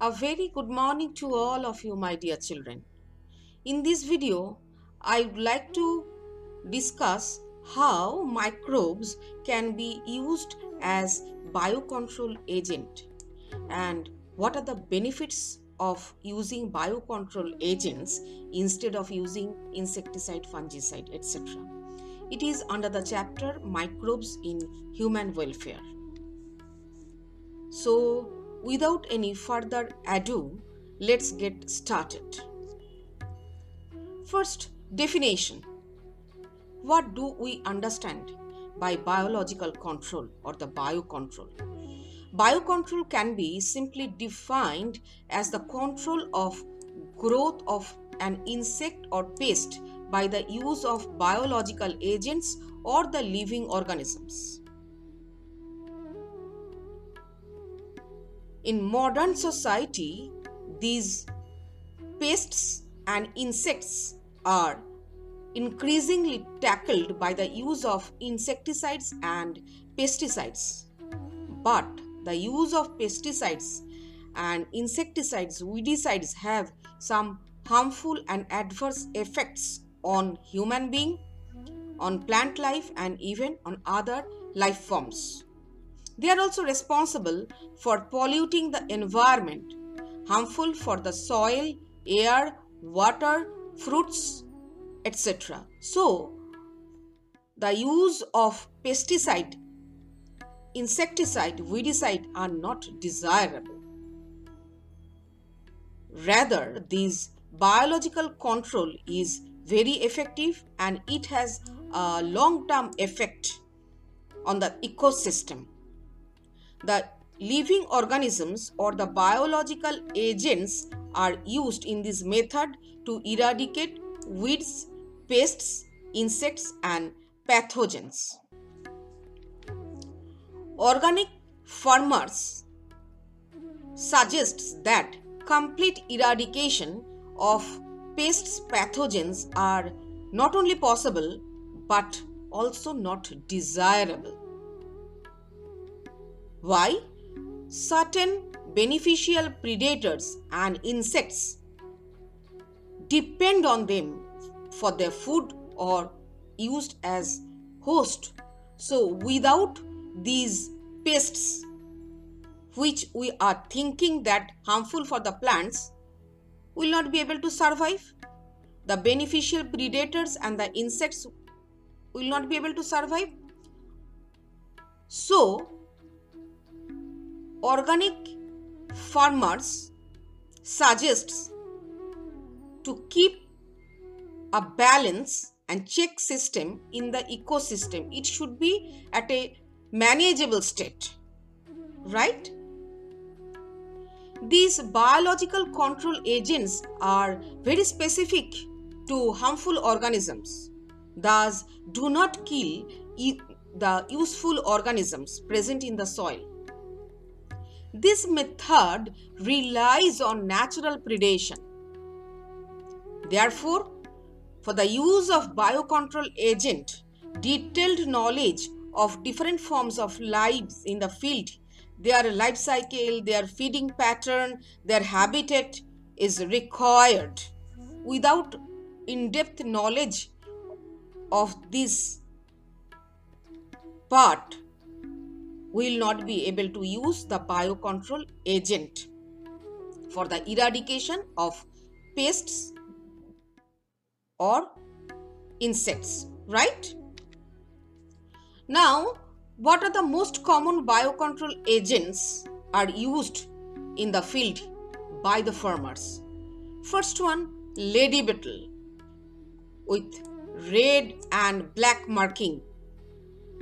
A very good morning to all of you, my dear children. In this video, I would like to discuss how microbes can be used as biocontrol agent and what are the benefits of using biocontrol agents instead of using insecticide, fungicide, etc. It is under the chapter Microbes in Human Welfare. So, without any further ado, let's get started. First, definition. What do we understand by biological control or the biocontrol? Biocontrol can be simply defined as the control of growth of an insect or pest by the use of biological agents or the living organisms. In modern society, these pests and insects are increasingly tackled by the use of insecticides and pesticides. But the use of pesticides and insecticides, weedicides have some harmful and adverse effects on human being, on plant life and even on other life forms. They are also responsible for polluting the environment, harmful for the soil, air, water, fruits, etc. So, the use of pesticide, insecticide, weedicide are not desirable. Rather, this biological control is very effective and it has a long-term effect on the ecosystem. The living organisms or the biological agents are used in this method to eradicate weeds, pests, insects, and pathogens. Organic farmers suggests that complete eradication of pests pathogens are not only possible but also not desirable. Why? Certain beneficial predators and insects depend on them for their food or used as host. So without these pests, which we are thinking that harmful for the plants, will not be able to survive. The beneficial predators and the insects will not be able to survive. So organic farmers suggests to keep a balance and check system in the ecosystem. It should be at a manageable state, right? These biological control agents are very specific to harmful organisms, thus do not kill the useful organisms present in the soil. This method relies on natural predation. Therefore, for the use of biocontrol agent, detailed knowledge of different forms of lives in the field, their life cycle, their feeding pattern, their habitat is required. Without in-depth knowledge of this part, we will not be able to use the biocontrol agent for the eradication of pests or insects, right? Now, what are the most common biocontrol agents are used in the field by the farmers? First one, lady beetle with red and black marking,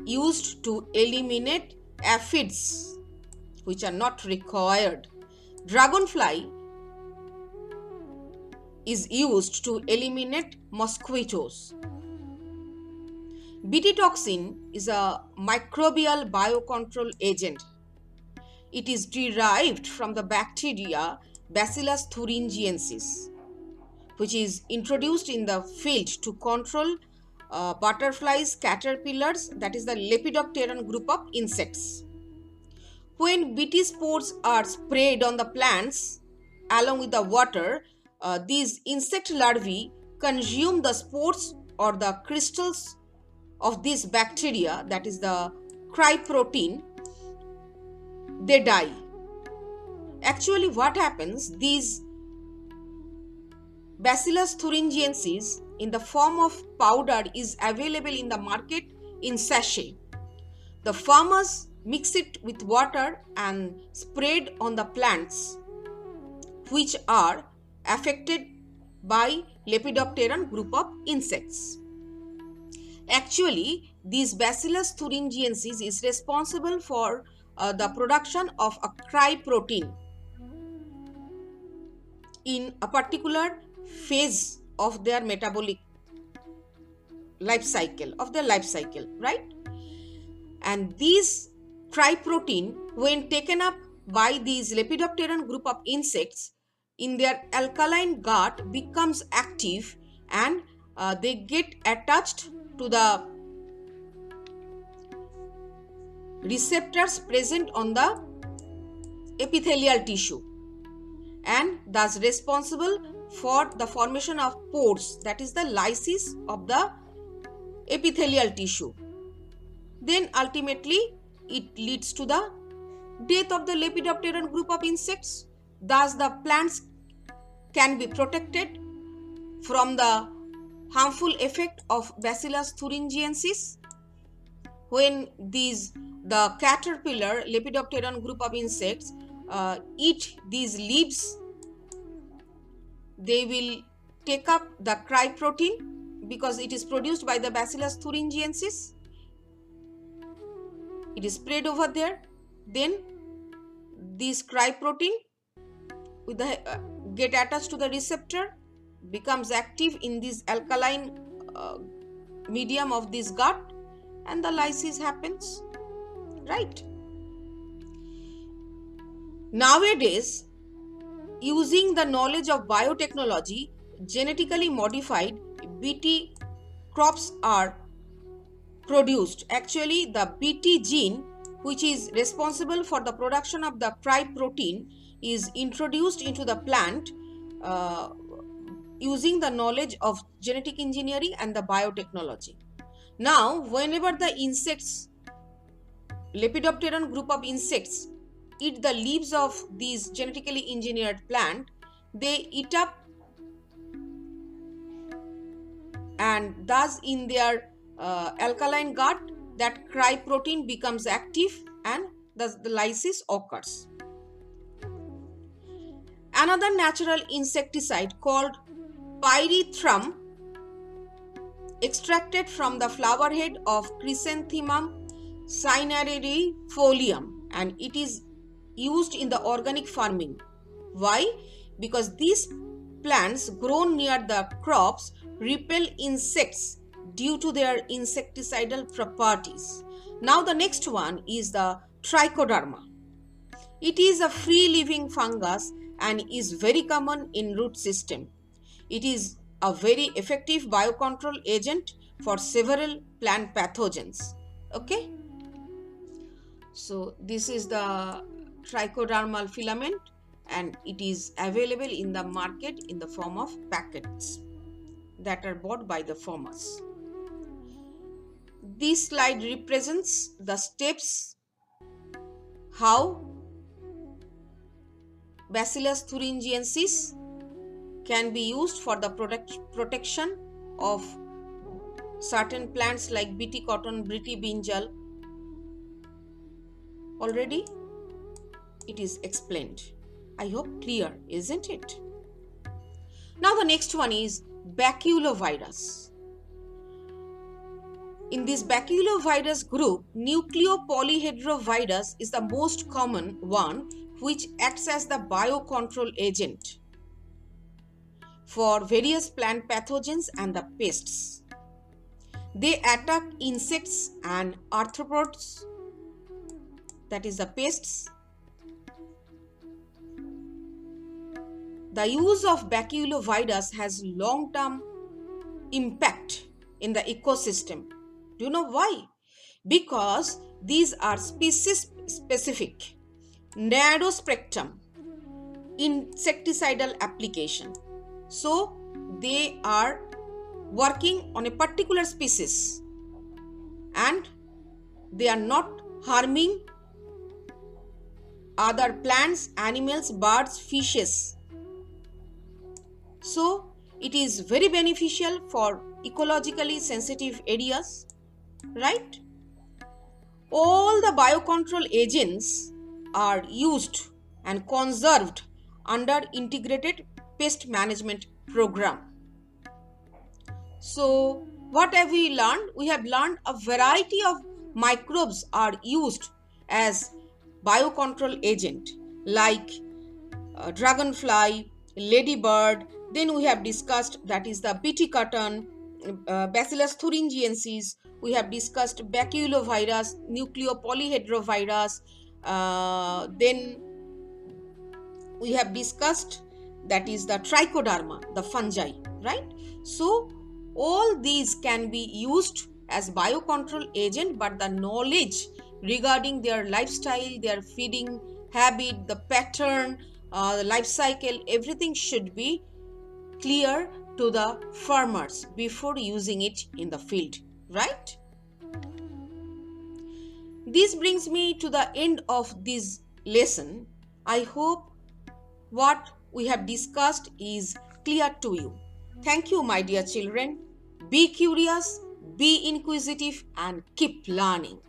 used to eliminate aphids which are not required. Dragonfly is used to eliminate mosquitoes. Bt toxin is a microbial biocontrol agent. It is derived from the bacteria Bacillus thuringiensis, which is introduced in the field to control butterflies, caterpillars, that is the Lepidopteran group of insects. When Bt spores are sprayed on the plants, along with the water, these insect larvae consume the spores or the crystals of this bacteria, that is the cryprotein. They die. Actually, what happens, these Bacillus thuringiensis in the form of powder is available in the market in sachet. The farmers mix it with water and spread on the plants which are affected by Lepidopteran group of insects. Actually, this Bacillus thuringiensis is responsible for the production of a cryprotein in a particular phase of their metabolic life cycle, right? And these cryprotein, when taken up by these Lepidopteran group of insects in their alkaline gut, becomes active, and they get attached to the receptors present on the epithelial tissue, and thus responsible for the formation of pores, that is the lysis of the epithelial tissue. Then ultimately it leads to the death of the Lepidopteran group of insects. Thus the plants can be protected from the harmful effect of Bacillus thuringiensis. When the caterpillar Lepidopteran group of insects eat these leaves, they will take up the cryprotein because it is produced by the Bacillus thuringiensis. It is spread over there. Then this cryprotein with the get attached to the receptor, becomes active in this alkaline medium of this gut, and the lysis happens, right? Nowadays, using the knowledge of biotechnology, genetically modified BT crops are produced. Actually, the BT gene, which is responsible for the production of the cryprotein, is introduced into the plant using the knowledge of genetic engineering and the biotechnology. Now, whenever the insects, Lepidopteran group of insects, eat the leaves of these genetically engineered plant, they eat up, and thus in their alkaline gut, that cryprotein becomes active, and thus the lysis occurs. Another natural insecticide called pyrethrum, extracted from the flower head of Chrysanthemum cinerifolium, and it is used in the organic farming. Why? Because these plants grown near the crops repel insects due to their insecticidal properties. Now the next one is the Trichoderma. It is a free-living fungus and is very common in root system. It is a very effective biocontrol agent for several plant pathogens. Okay, so this is the trichodermal filament, and it is available in the market in the form of packets that are bought by the farmers. This slide represents the steps how Bacillus thuringiensis can be used for the protection of certain plants like BT cotton, BT brinjal. Already it is explained. I hope clear, isn't it? Now the next one is baculovirus. In this baculovirus group, nucleopolyhedrovirus is the most common one, which acts as the biocontrol agent for various plant pathogens and the pests. They attack insects and arthropods, that is the pests. The use of baculovirus has long-term impact in the ecosystem. Do you know why? Because these are species specific, narrow spectrum, insecticidal application. So they are working on a particular species and they are not harming other plants, animals, birds, fishes. So it is very beneficial for ecologically sensitive areas, right? All the biocontrol agents are used and conserved under integrated pest management program. So what have we learned? We have learned a variety of microbes are used as biocontrol agent, like dragonfly, ladybird. Then we have discussed, that is the bt cotton, bacillus thuringiensis. We have discussed baculovirus, nucleopolyhedrovirus. Then we have discussed, that is the trichoderma, the fungi, right? So all these can be used as biocontrol agent, but the knowledge regarding their lifestyle, their feeding habit, the pattern, the life cycle, everything should be clear to the farmers before using it in the field, right? This brings me to the end of this lesson. I hope what we have discussed is clear to you. Thank you, my dear children. Be curious, be inquisitive, and keep learning.